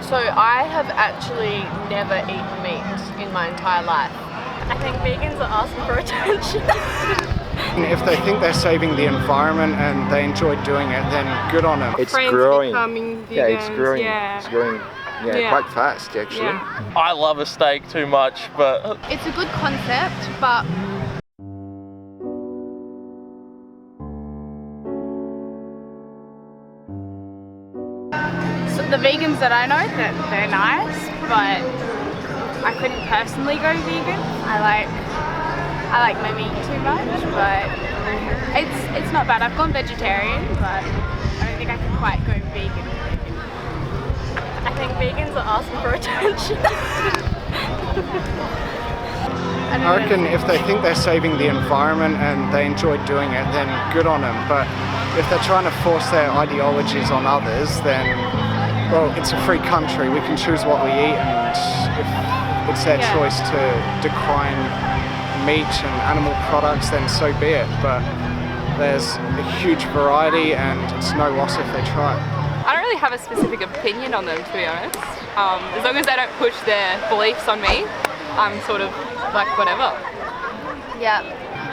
So I have actually never eaten meat in my entire life. I think vegans are asking for attention. If they think they're saving the environment and they enjoy doing it, then good on them. It's Friends growing. becoming vegans, Yeah, it's growing. yeah. It's growing. Yeah, Yeah. quite fast actually. Yeah. I love a steak too much, but It's a good concept, but so the vegans that I know, they're nice, but I couldn't personally go vegan. I like my meat too much, but it's not bad. I've gone vegetarian, but I don't think I can quite go vegan. I think vegans are asking for attention. I reckon if they think they're saving the environment and they enjoy doing it, then good on them. But if they're trying to force their ideologies on others, then, well, it's a free country. We can choose what we eat, and if it's their choice to decline meat and animal products, then so be it. But there's a huge variety, and it's no loss if they try. I don't really have a specific opinion on them, to be honest. As long as they don't push their beliefs on me, I'm sort of like whatever. yeah.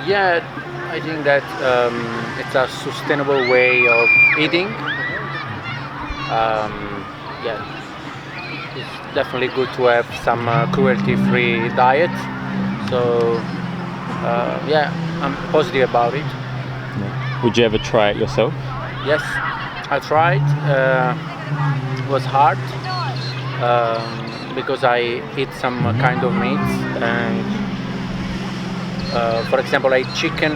Yeah, I think that it's a sustainable way of eating. Yeah, it's definitely good to have some cruelty-free diet. So yeah, I'm positive about it. Would you ever try it yourself? Yes, I tried. It was hard because I eat some kind of meats, and for example, I eat chicken,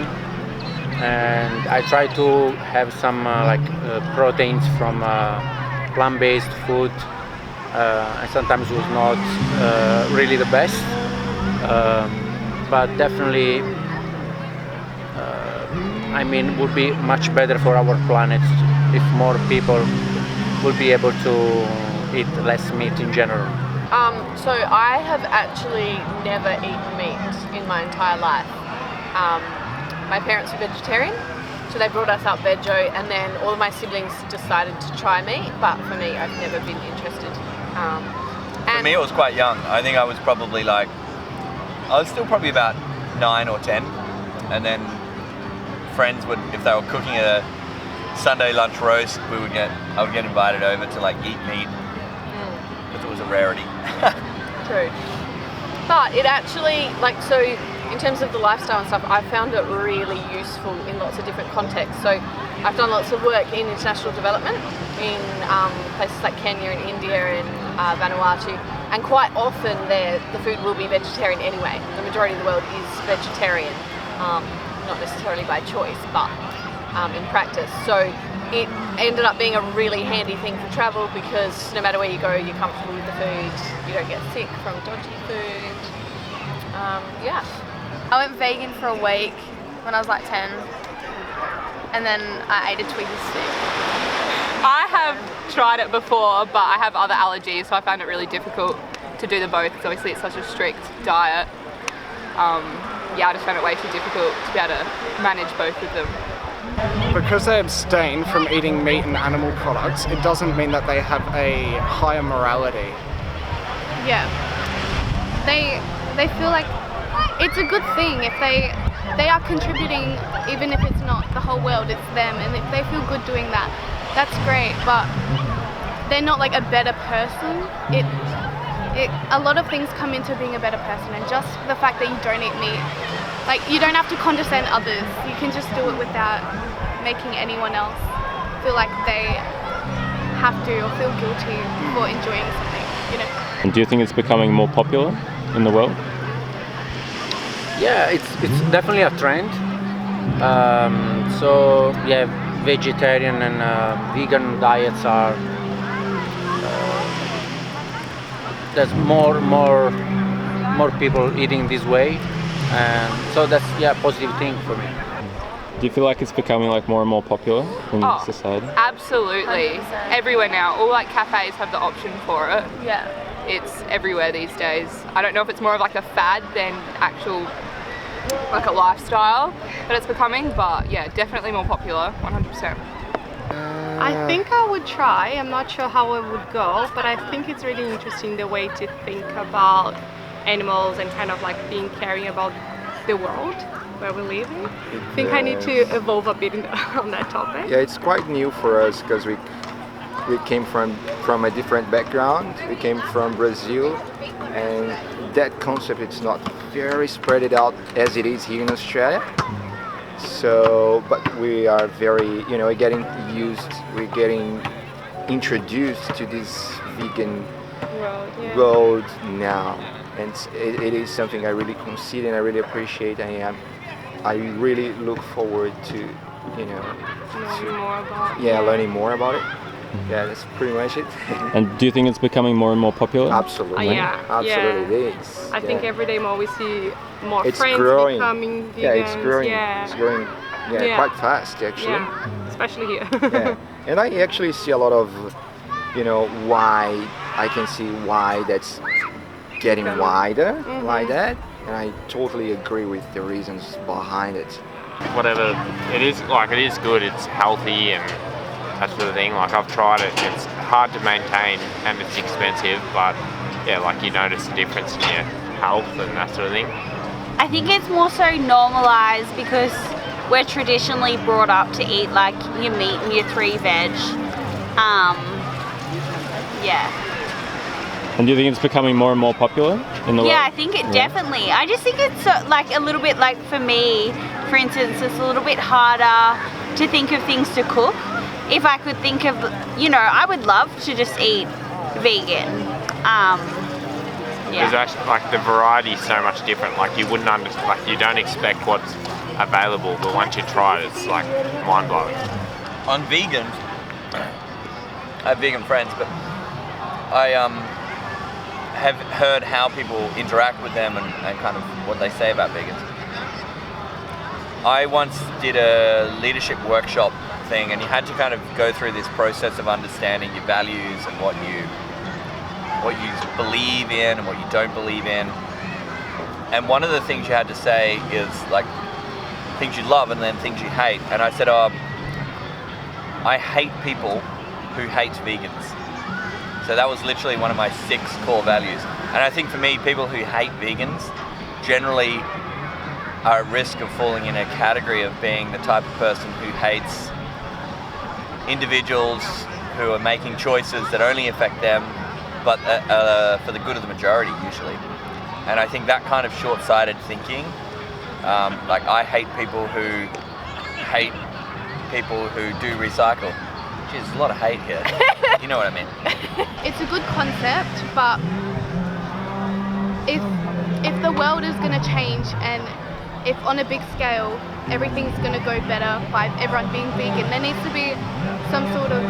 and I try to have some proteins from plant-based food, and sometimes it was not really the best, but definitely I mean would be much better for our planet if more people would be able to eat less meat in general. So I have actually never eaten meat in my entire life. My parents are vegetarian, so they brought us up veggie, and then all of my siblings decided to try meat, but for me, I've never been interested. for me it was quite young. I think I was probably I was still probably about 9 or 10, and then friends would, if they were cooking a Sunday lunch roast, I would get invited over to eat meat because it was a rarity. True. But it actually, so in terms of the lifestyle and stuff, I found it really useful in lots of different contexts. So I've done lots of work in international development in places like Kenya and India and Vanuatu, and quite often there the food will be vegetarian anyway. The majority of the world is vegetarian, not necessarily by choice, but in practice. So it ended up being a really handy thing for travel, because no matter where you go, you're comfortable with the food, you don't get sick from dodgy food. Yeah. I went vegan for a week when I was like 10, and then I ate a Twiggy stick. I have tried it before, but I have other allergies, so I found it really difficult to do the both, because obviously it's such a strict diet. Yeah, I just found it way too difficult to be able to manage both of them. Because they abstain from eating meat and animal products, it doesn't mean that they have a higher morality. Yeah. They feel like it's a good thing if they are contributing, even if it's not the whole world, it's them, and if they feel good doing that, that's great. But they're not a better person. A lot of things come into being a better person, and just the fact that you don't eat meat, you don't have to condescend others. You can just do it without making anyone else feel like they have to or feel guilty for enjoying something, And do you think it's becoming more popular in the world? Yeah, it's definitely a trend. So yeah, vegetarian and vegan diets are there's more people eating this way, and so that's a positive thing for me. Do you feel like it's becoming more and more popular in society? Absolutely. 100%. Everywhere now. All cafes have the option for it. Yeah. It's everywhere these days. I don't know if it's more of a fad than actual a lifestyle that it's becoming, but yeah, definitely more popular, 100%. I think I would try. I'm not sure how I would go, but I think it's really interesting the way to think about animals and kind of like being caring about the world where we live in. I think I need to evolve a bit on that topic. Yeah, it's quite new for us because we came from a different background. We came from Brazil, and that concept is not very spread out as it is here in Australia. So, but we are very, we're getting introduced to this vegan road now, and it is something I really consider and I really appreciate, and I really look forward to, learning more about it. Yeah, that's pretty much it. And do you think it's becoming more and more popular? Absolutely. Absolutely it is. I think every day more we see more it's friends growing. becoming vegans. Yeah, it's growing. Yeah. It's growing quite fast actually. Yeah, especially here. Yeah. And I actually see a lot of, why I can see why that's getting wider like that. And I totally agree with the reasons behind it. Whatever it is, it is good, it's healthy and that sort of thing. I've tried it, it's hard to maintain and it's expensive, but yeah, you notice the difference in your health and that sort of thing. I think it's more so normalised because we're traditionally brought up to eat your meat and your 3 veg. And do you think it's becoming more and more popular in the world? Yeah, I think it definitely. I just think it's a little bit for me, for instance, it's a little bit harder to think of things to cook. If I could think of, I would love to just eat vegan. There's actually, the variety is so much different. You wouldn't understand, you don't expect what's available, but once you try it, it's mind-blowing. On vegans, I have vegan friends, but I have heard how people interact with them and kind of what they say about vegans. I once did a leadership workshop thing, and you had to kind of go through this process of understanding your values and what you believe in and what you don't believe in. And one of the things you had to say is things you love and then things you hate. And I said, I hate people who hate vegans. So that was literally one of my 6 core values. And I think for me, people who hate vegans generally are at risk of falling in a category of being the type of person who hates individuals who are making choices that only affect them, but for the good of the majority usually. And I think that kind of short-sighted thinking, I hate people who do recycle. Geez, there's a lot of hate here. You know what I mean? It's a good concept, but if the world is going to change and if on a big scale everything's going to go better by everyone being vegan, there needs to be some sort of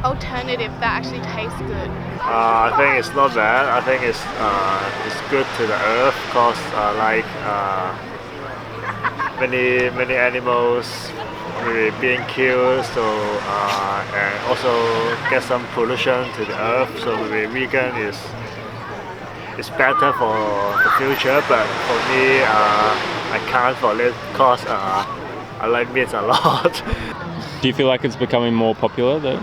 alternative that actually tastes good. I think it's not bad. I think it's good to the earth because many animals really being killed, so and also get some pollution to the earth. So maybe vegan is better for the future, but for me, I can't for it because I like meat a lot. Do you feel like it's becoming more popular though,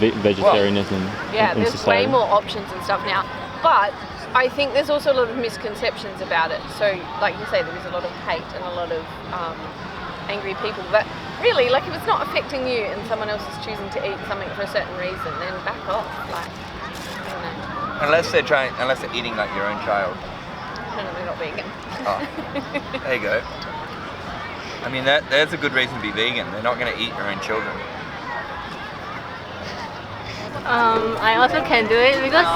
vegetarianism in there's society? way more options and stuff now, but I think there's also a lot of misconceptions about it. So like you say, there is a lot of hate and a lot of angry people, but really, if it's not affecting you and someone else is choosing to eat something for a certain reason, then back off. I don't know. Unless they're eating your own child. No, they're not vegan. Oh, there you go. I mean, there's a good reason to be vegan. They're not going to eat your own children. I also can do it because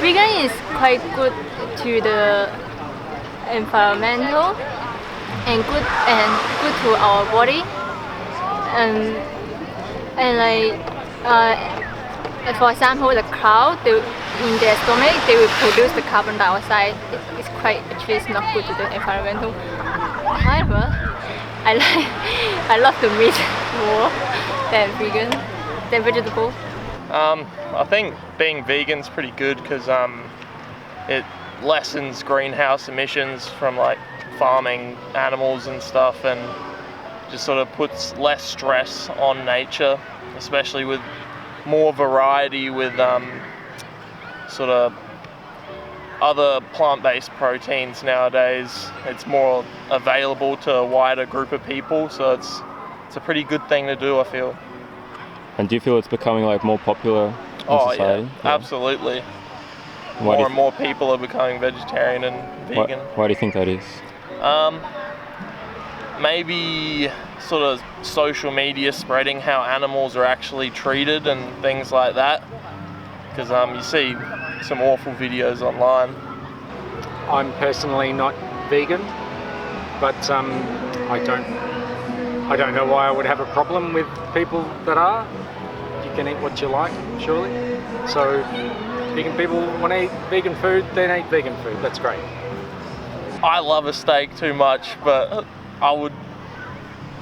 vegan is quite good to the environmental and good to our body, and for example, the cow, in their stomach they will produce the carbon dioxide. It's not good to the environmental. However, I love the meat more than vegetable. I think being vegan's pretty good because it lessens greenhouse emissions from farming animals and stuff, and just sort of puts less stress on nature, especially with more variety with sort of other plant-based proteins nowadays. It's more available to a wider group of people, so it's a pretty good thing to do, I feel. And do you feel it's becoming like more popular in society? Yeah, absolutely. Why More and more people are becoming vegetarian and vegan. Why do you think that is? Maybe sort of social media spreading how animals are actually treated and things like that. Because you see some awful videos online. I'm personally not vegan, but I don't know why I would have a problem with people that are. You can eat what you like, surely. So vegan people want to eat vegan food, then eat vegan food. That's great. I love a steak too much, but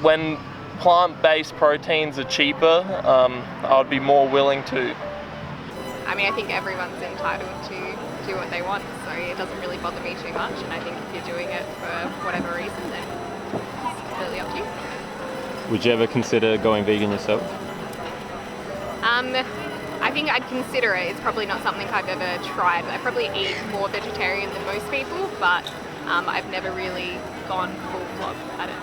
when plant-based proteins are cheaper, I would be more willing to. I mean, I think everyone's entitled to do what they want, so it doesn't really bother me too much, and I think if you're doing it for whatever reason, then it's completely up to you. Would you ever consider going vegan yourself? I think I'd consider it. It's probably not something I've ever tried. I probably eat more vegetarian than most people, but I've never really gone full flog at it.